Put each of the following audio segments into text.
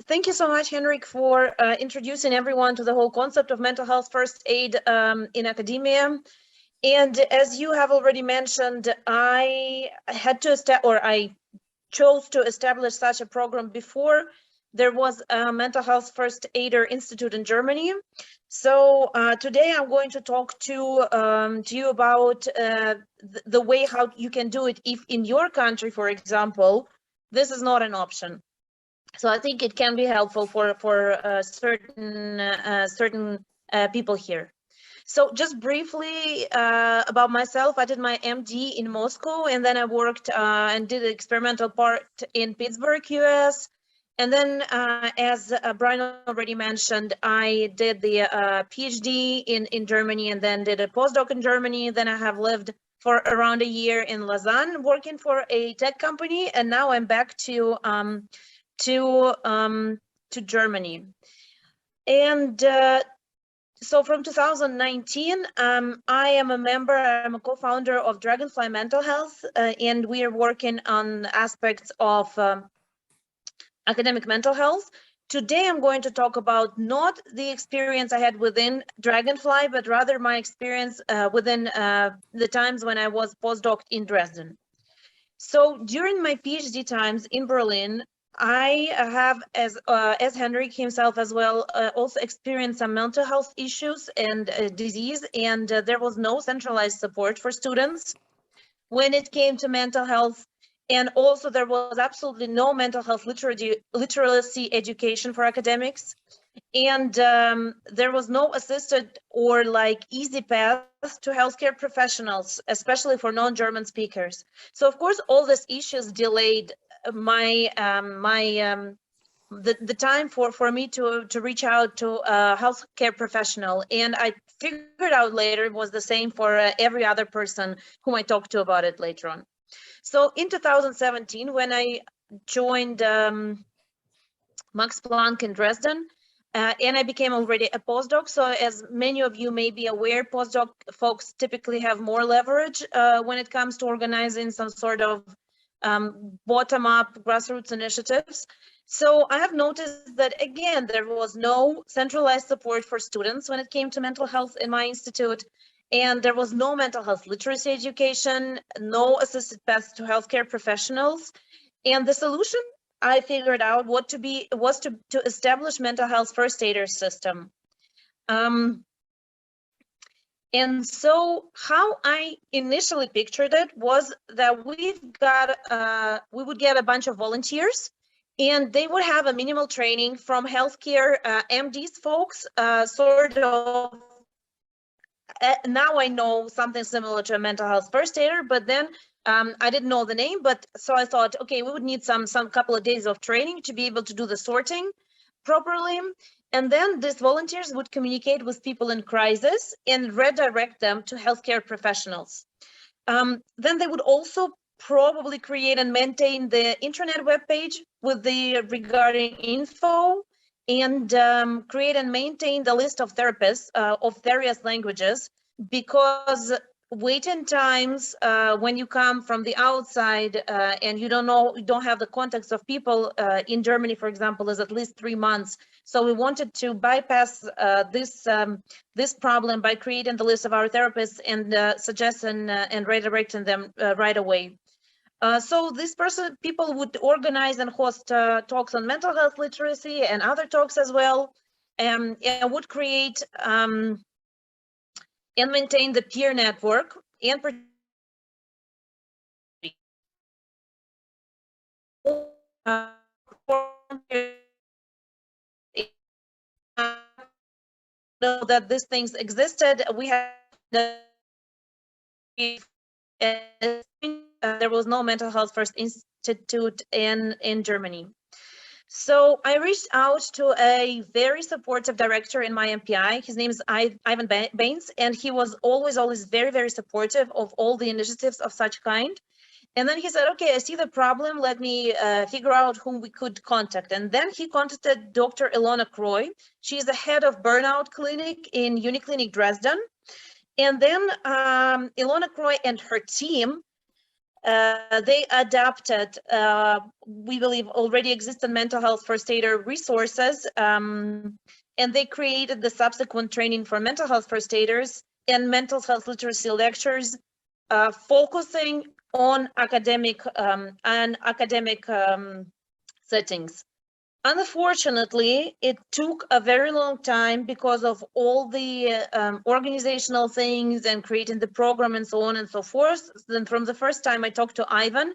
Thank you so much, Henrik, for introducing everyone to the whole concept of mental health first aid in academia. And as you have already mentioned, I chose to establish such a program before there was a mental health first aider institute in Germany. So today I'm going to talk to you about the way how you can do it if in your country, for example, this is not an option. So I think it can be helpful for certain people here. So just briefly about myself, I did my MD in Moscow, and then I worked and did the experimental part in Pittsburgh, US. And then, as Brian already mentioned, I did the PhD in Germany, and then did a postdoc in Germany. Then I have lived for around a year in Lausanne, working for a tech company, and now I'm back to Germany. And so from 2019, I am I'm a co-founder of Dragonfly Mental Health, and we are working on aspects of academic mental health. Today, I'm going to talk about not the experience I had within Dragonfly, but rather my experience within the times when I was postdoc in Dresden. So during my PhD times in Berlin, I have, as Henrik himself as well, also experienced some mental health issues and disease, and there was no centralized support for students when it came to mental health. And also there was absolutely no mental health literacy education for academics. And there was no assisted or like easy path to healthcare professionals, especially for non-German speakers. So of course, all these issues delayed the time for me to reach out to a healthcare professional. And I figured out later it was the same for every other person whom I talked to about it later on. So in 2017, when I joined Max Planck in Dresden, and I became already a postdoc. So as many of you may be aware, postdoc folks typically have more leverage when it comes to organizing some sort of bottom-up grassroots initiatives. So I have noticed that, again, there was no centralized support for students when it came to mental health in my institute. And there was no mental health literacy education, no assisted paths to healthcare professionals. And the solution I figured out was to establish mental health first aider system. And so how I initially pictured it was that we would get a bunch of volunteers, and they would have a minimal training from healthcare MDs folks, sort of. Now I know something similar to a mental health first aider, but then I didn't know the name. But so I thought, okay, we would need some couple of days of training to be able to do the sorting properly. And then these volunteers would communicate with people in crisis and redirect them to healthcare professionals. Then they would also probably create and maintain the intranet webpage with the regarding info, and create and maintain the list of therapists of various languages, because waiting times when you come from the outside and you don't have the context of people in Germany, for example, is at least 3 months. So we wanted to bypass this problem by creating the list of our therapists and suggesting and redirecting them right away. So people would organize and host talks on mental health literacy and other talks as well, and would create and maintain the peer network and know that these things existed. We had there was no mental health first institute in Germany. So I reached out to a very supportive director in my MPI. His name is Ivan Baines, and he was always very, very supportive of all the initiatives of such kind. And then he said, okay, I see the problem. Let me figure out whom we could contact. And then he contacted Dr. Ilona Kroy. She's the head of burnout clinic in Uniclinic Dresden. And then Ilona Kroy and her team they adapted, we believe, already existing mental health first aider resources, and they created the subsequent training for mental health first aiders and mental health literacy lectures, focusing on academic settings. Unfortunately, it took a very long time because of all the organizational things and creating the program and so on and so forth. Then from the first time I talked to Ivan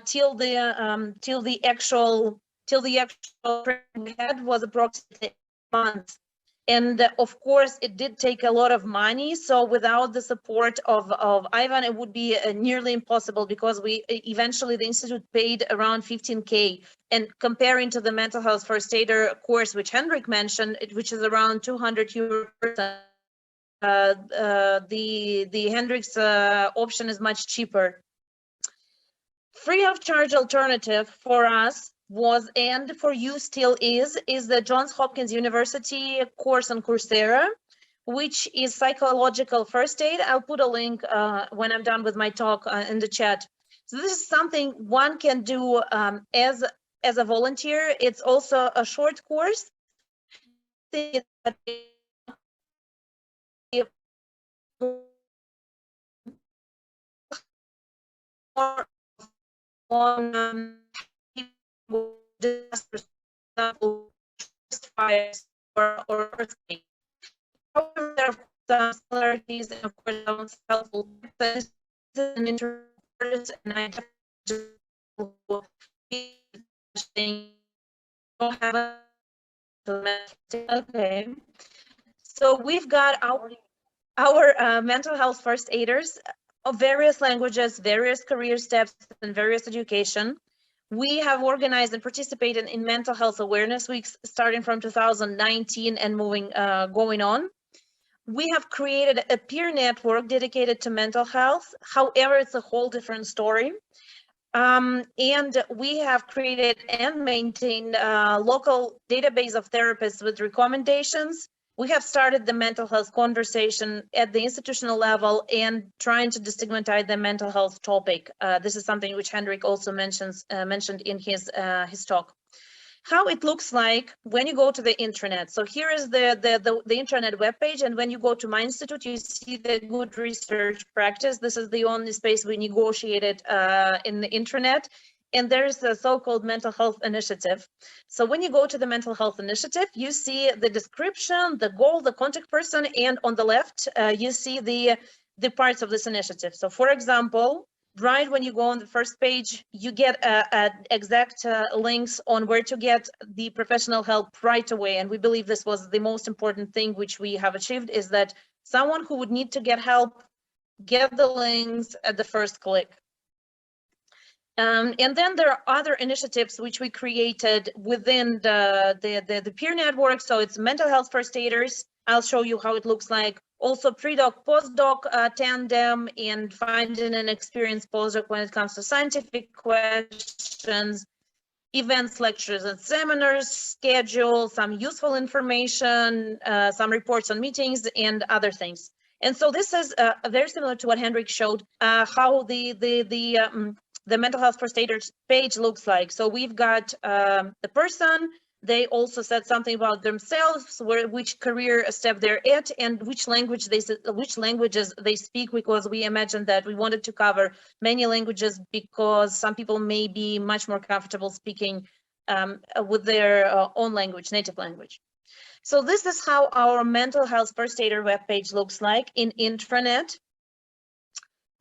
till the actual training we had was approximately months. And of course, it did take a lot of money. So without the support of Ivan, it would be nearly impossible, because we eventually, the institute paid around 15K. And comparing to the mental health first aider course, which Henrik mentioned, which is around 200 euro, the Henrik's option is much cheaper. Free of charge alternative for us was, and for you still is the Johns Hopkins University course on Coursera, which is psychological first aid. I'll put a link when I'm done with my talk in the chat. So this is something one can do as a volunteer. It's also a short course. On fires or earthquakes. However, there are some similarities, and of course, some helpful. This is an interpreter, and I just don't have a. Okay, so we've got our mental health first aiders of various languages, various career steps, and various education. We have organized and participated in mental health awareness weeks starting from 2019 and going on. We have created a peer network dedicated to mental health. However, it's a whole different story. And we have created and maintained a local database of therapists with recommendations. We have started the mental health conversation at the institutional level and trying to destigmatize the mental health topic. This is something which Henrik also mentioned in his talk. How it looks like when you go to the intranet. So here is the intranet webpage, and when you go to my institute, you see the good research practice. This is the only space we negotiated in the intranet. And there's a so-called mental health initiative. So when you go to the mental health initiative, you see the description, the goal, the contact person, and on the left, you see the parts of this initiative. So for example, right when you go on the first page, you get exact links on where to get the professional help right away. And we believe this was the most important thing which we have achieved, is that someone who would need to get help, get the links at the first click. And then there are other initiatives which we created within the peer network. So it's mental health first aiders. I'll show you how it looks like. Also pre-doc, postdoc tandem, and finding an experienced postdoc when it comes to scientific questions, events, lectures, and seminars, schedule, some useful information, some reports on meetings, and other things. And so this is very similar to what Henrik showed, how the mental health first aiders page looks like. So we've got the person. They also said something about themselves, which career step they're at, and which languages they speak, because we imagined that we wanted to cover many languages, because some people may be much more comfortable speaking with their own language, native language. So this is how our mental health first aider webpage looks like in intranet.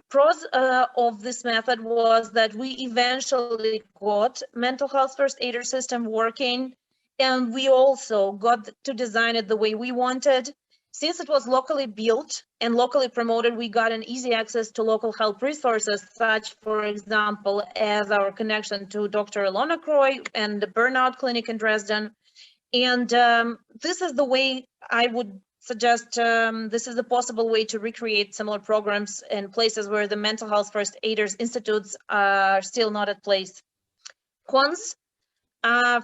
Pros of this method was that we eventually got mental health first aider system working, and we also got to design it the way we wanted. Since it was locally built and locally promoted, we got an easy access to local help resources, such, for example, as our connection to Dr. Ilona Croy and the Burnout Clinic in Dresden. And this is the way I would suggest, this is the possible way to recreate similar programs in places where the mental health first aiders institutes are still not at place. Cons,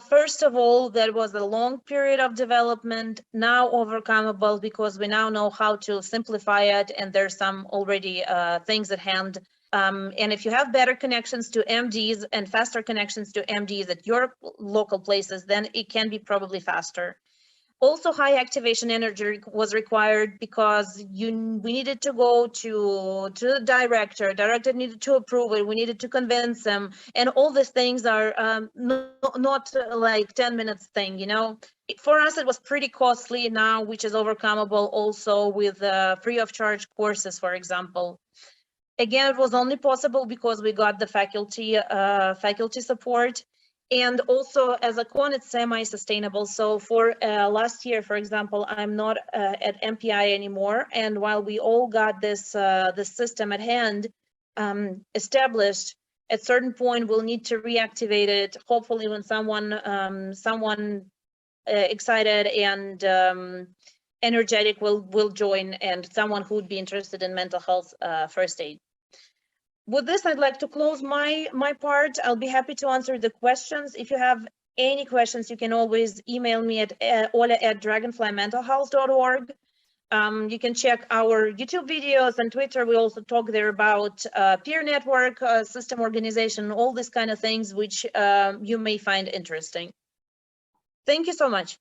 first of all, there was a long period of development, now overcomable because we now know how to simplify it, and there's some already things at hand And if you have better connections to MDs and faster connections to MDs at your local places, then it can be probably faster. Also, high activation energy was required because we needed to go to the director. Director needed to approve it. We needed to convince them, and all these things are not like 10 minutes thing. You know, for us it was pretty costly now, which is overcomable also with free of charge courses, for example. Again, it was only possible because we got the faculty support. And also, as a quant, it's semi-sustainable. So for last year, for example, I'm not at MPI anymore. And while we all got this system at hand established, at certain point we'll need to reactivate it. Hopefully, when someone excited and energetic will join, and someone who would be interested in mental health first aid. With this, I'd like to close my part. I'll be happy to answer the questions. If you have any questions, you can always email me at ola@dragonflymentalhealth.org. You can check our YouTube videos and Twitter. We also talk there about peer network, system organization, all these kind of things which you may find interesting. Thank you so much.